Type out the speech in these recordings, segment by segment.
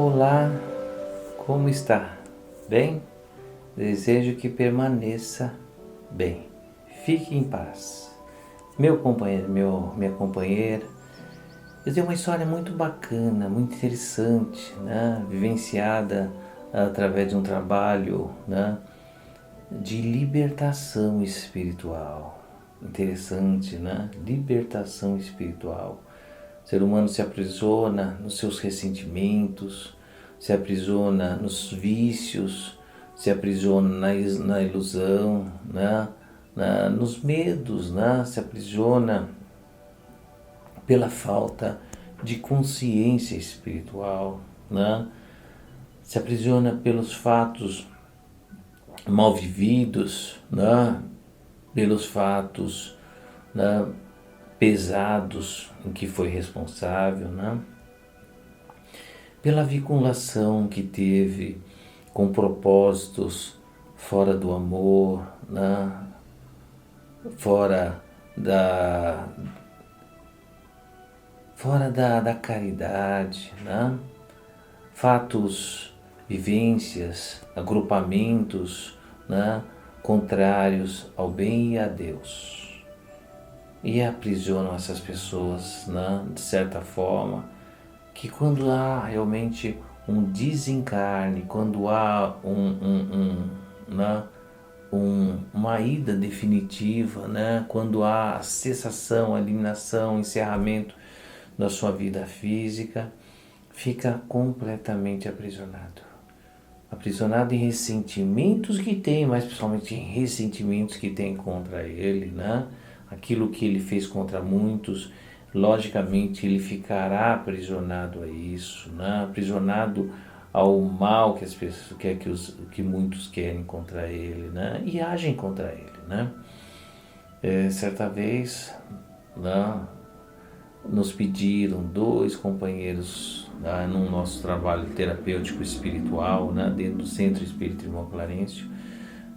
Olá, como está? Bem? Desejo que permaneça bem. Fique em paz. Meu companheiro, minha companheira, eu tenho uma história muito bacana, muito interessante, né? Vivenciada através de um trabalho, né? De libertação espiritual. Interessante, né? Libertação espiritual. O ser humano se aprisiona nos seus ressentimentos, se aprisiona nos vícios, se aprisiona na ilusão, né? Nos medos, né? Se aprisiona pela falta de consciência espiritual, né? Se aprisiona pelos fatos mal vividos, né? Pelos fatos, né? Pesados em que foi responsável, né? Pela vinculação que teve com propósitos fora do amor, né? fora da caridade, né? Fatos, vivências, agrupamentos, né? Contrários ao bem e a Deus. E aprisionam essas pessoas, né? De certa forma, que quando há realmente um desencarne, quando há né? Uma ida definitiva, né? Quando há cessação, eliminação, encerramento da sua vida física, fica completamente aprisionado. Aprisionado em ressentimentos que tem, mas principalmente em ressentimentos que tem contra ele, né? Aquilo que ele fez contra muitos, logicamente ele ficará aprisionado a isso, né? Aprisionado ao mal que as pessoas que muitos querem contra ele, né? E agem contra ele, né? Certa vez, né? Nos pediram dois companheiros, né, no nosso trabalho terapêutico espiritual, né, dentro do Centro Espírita Irmão Clarencio.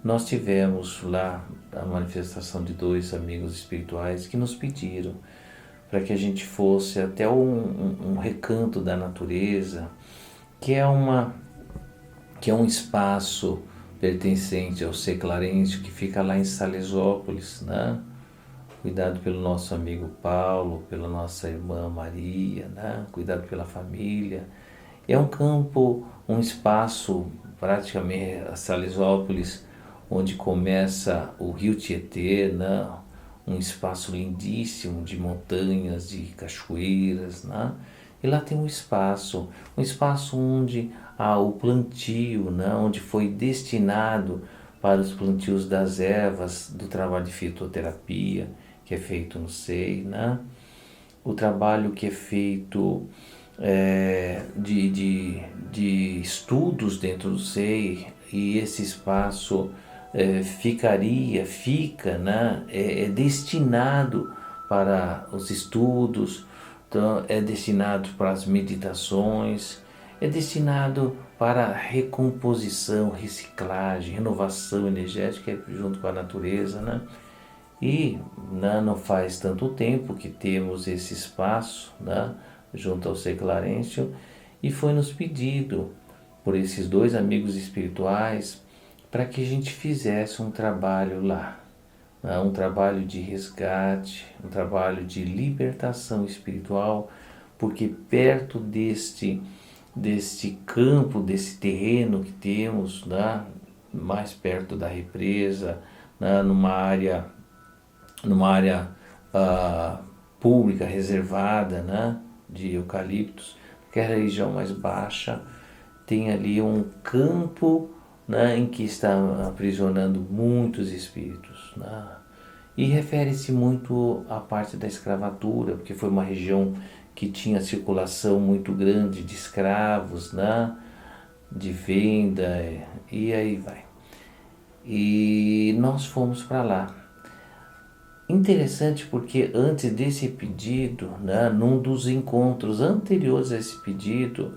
Nós tivemos lá a manifestação de dois amigos espirituais que nos pediram para que a gente fosse até um recanto da natureza, que é um espaço pertencente ao C. Clarencio, que fica lá em Salesópolis, né? Cuidado pelo nosso amigo Paulo, pela nossa irmã Maria, né? Cuidado pela família. É um campo, um espaço, praticamente a Salesópolis, onde começa o rio Tietê, né? Um espaço lindíssimo de montanhas, de cachoeiras, né? E lá tem um espaço onde há o plantio, né? Onde foi destinado para os plantios das ervas, do trabalho de fitoterapia, que é feito no SEI, né? O trabalho que é feito de estudos dentro do SEI, e esse espaço fica, né? É destinado para os estudos, então, é destinado para as meditações, é destinado para a recomposição, reciclagem, renovação energética junto com a natureza, né? E não faz tanto tempo que temos esse espaço, né, junto ao C. Clarencio, e foi nos pedido por esses dois amigos espirituais para que a gente fizesse um trabalho lá, né, um trabalho de resgate, um trabalho de libertação espiritual, porque perto deste campo, desse terreno que temos, né, mais perto da represa, né, numa área pública, reservada, né, de eucaliptos, que é a região mais baixa, tem ali um campo, né, em que está aprisionando muitos espíritos, né? E refere-se muito à parte da escravatura, porque foi uma região que tinha circulação muito grande de escravos, né, de venda, e aí vai. E nós fomos para lá. Interessante porque antes desse pedido, né, num dos encontros anteriores a esse pedido,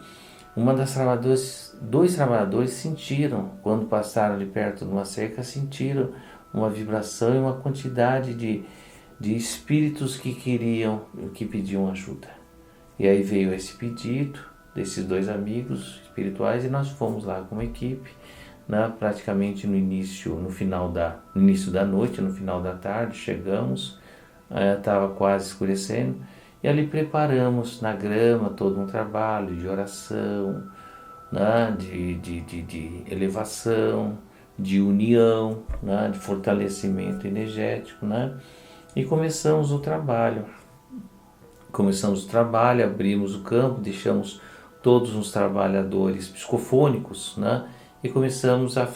dois trabalhadores sentiram, quando passaram ali perto de uma cerca, sentiram uma vibração e uma quantidade de espíritos que pediam ajuda. E aí veio esse pedido, desses 2 amigos espirituais, e nós fomos lá com uma equipe, né, praticamente no início da noite, no final da tarde, chegamos, estava quase escurecendo, e ali preparamos na grama todo um trabalho de oração, né, de elevação, de união, né, de fortalecimento energético, né, e começamos o trabalho. Abrimos o campo, deixamos todos os trabalhadores psicofônicos, né, e começamos a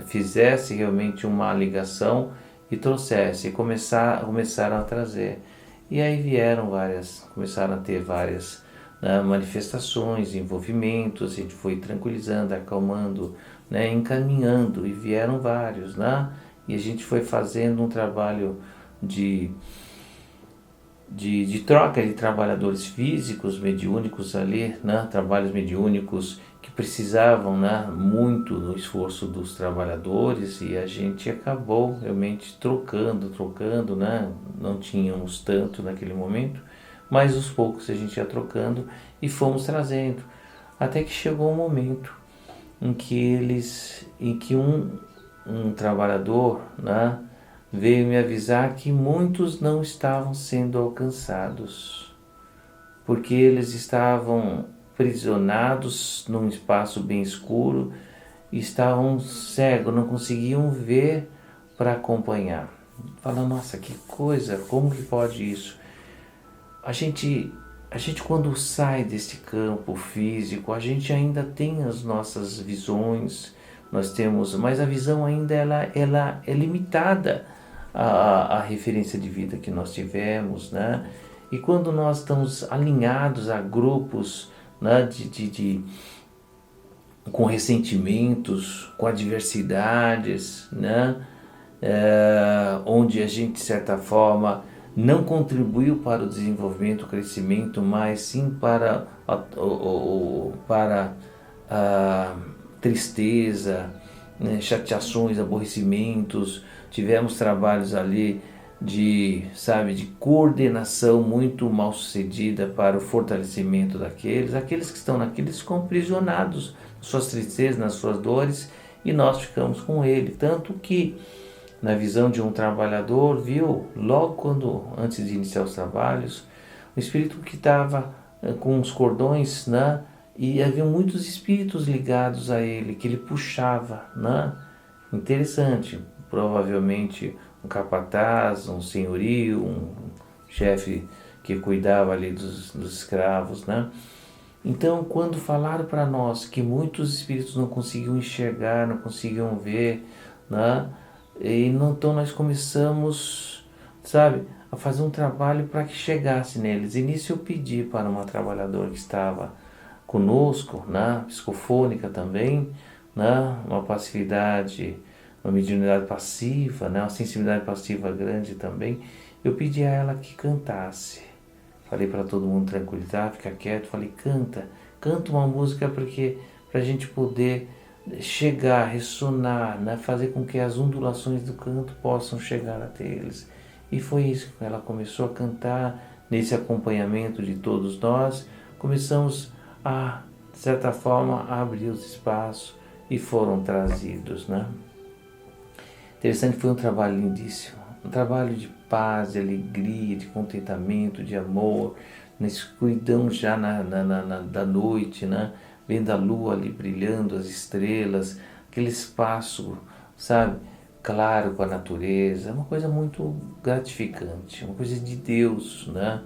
fizesse realmente uma ligação e trouxesse, começaram a trazer. E aí começaram a ter várias, né, manifestações, envolvimentos, a gente foi tranquilizando, acalmando, né, encaminhando, e vieram vários, né, e a gente foi fazendo um trabalho de troca de trabalhadores físicos, mediúnicos ali, né, trabalhos mediúnicos que precisavam, né, muito do esforço dos trabalhadores, e a gente acabou realmente trocando, né, não tínhamos tanto naquele momento, mas aos poucos a gente ia trocando e fomos trazendo, até que chegou um momento em que um trabalhador, né, veio me avisar que muitos não estavam sendo alcançados, porque eles estavam aprisionados num espaço bem escuro, e estavam cegos, não conseguiam ver para acompanhar. Fala, nossa, que coisa, como que pode isso? A gente quando sai desse campo físico, a gente ainda tem as nossas visões, nós temos, mas a visão ainda ela é limitada à referência de vida que nós tivemos, né? E quando nós estamos alinhados a grupos, né, com ressentimentos, com adversidades, né? Onde a gente, de certa forma, não contribuiu para o desenvolvimento, o crescimento, mas sim para a tristeza, né, chateações, aborrecimentos. Tivemos trabalhos ali de coordenação muito mal sucedida para o fortalecimento aqueles que estão naqueles ficam aprisionados nas suas tristezas, nas suas dores, e nós ficamos com ele, tanto que na visão de um trabalhador, viu, logo antes de iniciar os trabalhos, o espírito que estava com os cordões, né, e havia muitos espíritos ligados a ele, que ele puxava, né, interessante, provavelmente um capataz, um senhorio, um chefe que cuidava ali dos escravos, né. Então, quando falaram para nós que muitos espíritos não conseguiam enxergar, não conseguiam ver, né, então nós começamos, a fazer um trabalho para que chegasse neles. E nisso eu pedi para uma trabalhadora que estava conosco, né, psicofônica também, né, uma passividade, uma mediunidade passiva, né, uma sensibilidade passiva grande também. Eu pedi a ela que cantasse. Falei para todo mundo tranquilizar, ficar quieto. Falei, canta uma música para a gente poder chegar, ressonar, né? Fazer com que as ondulações do canto possam chegar até eles. E foi isso que ela começou a cantar, nesse acompanhamento de todos nós. Começamos a, de certa forma, a abrir os espaços e foram trazidos, né? Interessante, foi um trabalho lindíssimo, um trabalho de paz, de alegria, de contentamento, de amor, na escuridão já da noite, né? Vendo a lua ali brilhando, as estrelas, aquele espaço, claro com a natureza, é uma coisa muito gratificante, uma coisa de Deus, né?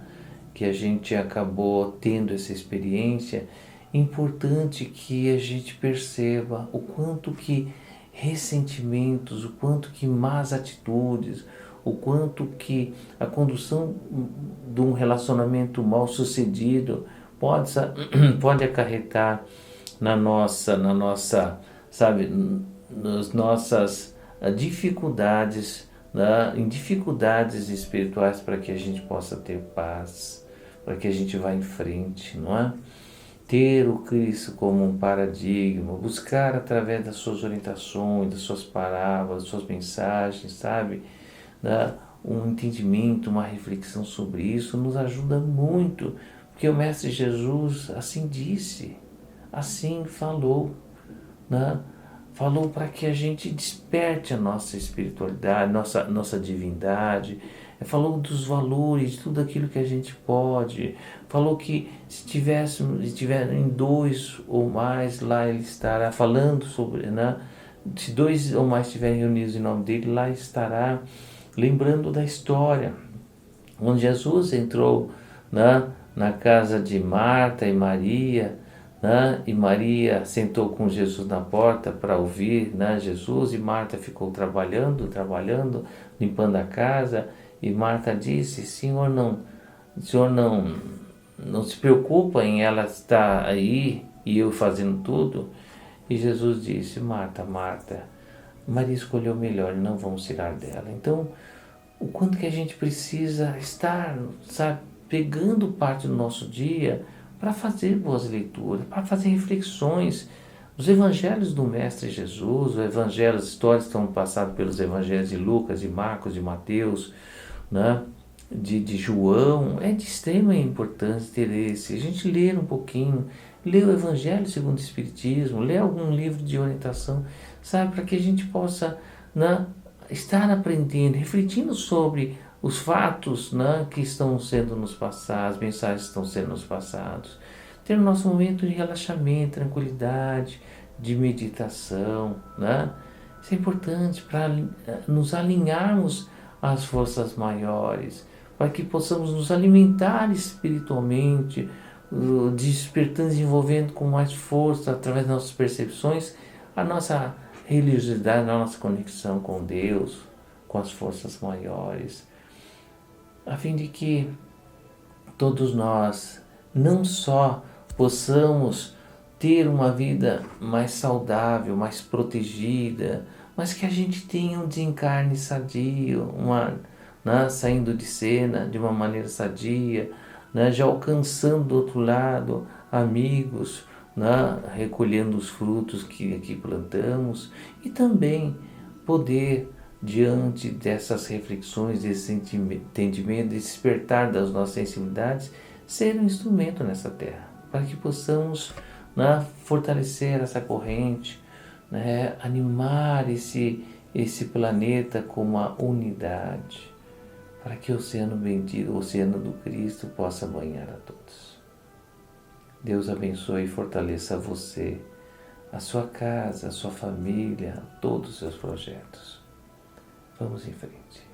Que a gente acabou tendo essa experiência. Importante que a gente perceba o quanto que ressentimentos, o quanto que más atitudes, o quanto que a condução de um relacionamento mal sucedido pode acarretar nas nossas dificuldades, né? Em dificuldades espirituais, para que a gente possa ter paz, para que a gente vá em frente, não é? Ter o Cristo como um paradigma, buscar através das suas orientações, das suas palavras, das suas mensagens, um entendimento, uma reflexão sobre isso, nos ajuda muito, Porque o Mestre Jesus assim disse, assim falou, né? Falou para que a gente desperte a nossa espiritualidade, nossa divindade, falou dos valores, de tudo aquilo que a gente pode, falou que se tiverem dois ou mais, lá ele estará falando sobre, né? Se dois ou mais estiverem reunidos em nome dele, lá estará, lembrando da história, onde Jesus entrou, né, na casa de Marta e Maria, né, e Maria sentou com Jesus na porta para ouvir, né, Jesus, e Marta ficou trabalhando, limpando a casa, e Marta disse, o Senhor não se preocupa em ela estar aí e eu fazendo tudo? E Jesus disse, Marta, Marta, Maria escolheu o melhor e não vamos tirar dela. Então, o quanto que a gente precisa estar, sabe, pegando parte do nosso dia para fazer boas leituras, para fazer reflexões. Os evangelhos do Mestre Jesus, os evangelhos, as histórias que estão passadas pelos evangelhos de Lucas, de Marcos, de Mateus, né? de João, é de extrema importância ter esse. A gente ler um pouquinho, ler o Evangelho segundo o Espiritismo, ler algum livro de orientação, sabe, para que a gente possa, né, estar aprendendo, refletindo sobre os fatos, né, que estão sendo nos passados, as mensagens que estão sendo nos passados. Ter o nosso momento de relaxamento, tranquilidade, de meditação, né? Isso é importante para nos alinharmos às forças maiores, para que possamos nos alimentar espiritualmente, despertando, desenvolvendo com mais força, através das nossas percepções, a nossa religiosidade, a nossa conexão com Deus, com as forças maiores, a fim de que todos nós não só possamos ter uma vida mais saudável, mais protegida, mas que a gente tenha um desencarne sadio, né, saindo de cena de uma maneira sadia, né, já alcançando do outro lado amigos, né, recolhendo os frutos que aqui plantamos, e também poder, diante dessas reflexões, desse entendimento, desse despertar das nossas sensibilidades, ser um instrumento nessa terra, para que possamos, né, fortalecer essa corrente, né, animar esse planeta com uma unidade, para que o oceano bendito, o oceano do Cristo, possa banhar a todos. Deus abençoe e fortaleça você, a sua casa, a sua família, todos os seus projetos. Vamos em frente.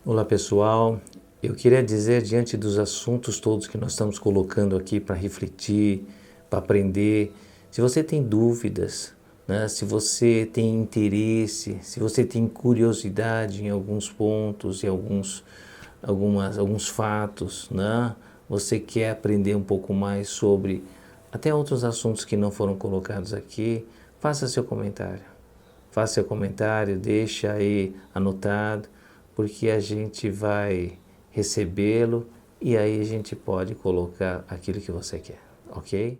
Olá pessoal, eu queria dizer, diante dos assuntos todos que nós estamos colocando aqui para refletir, para aprender, se você tem dúvidas, né, se você tem interesse, se você tem curiosidade em alguns pontos, em alguns fatos, né, você quer aprender um pouco mais sobre até outros assuntos que não foram colocados aqui, faça seu comentário. Faça seu comentário, deixa aí anotado, porque a gente vai recebê-lo e aí a gente pode colocar aquilo que você quer, ok?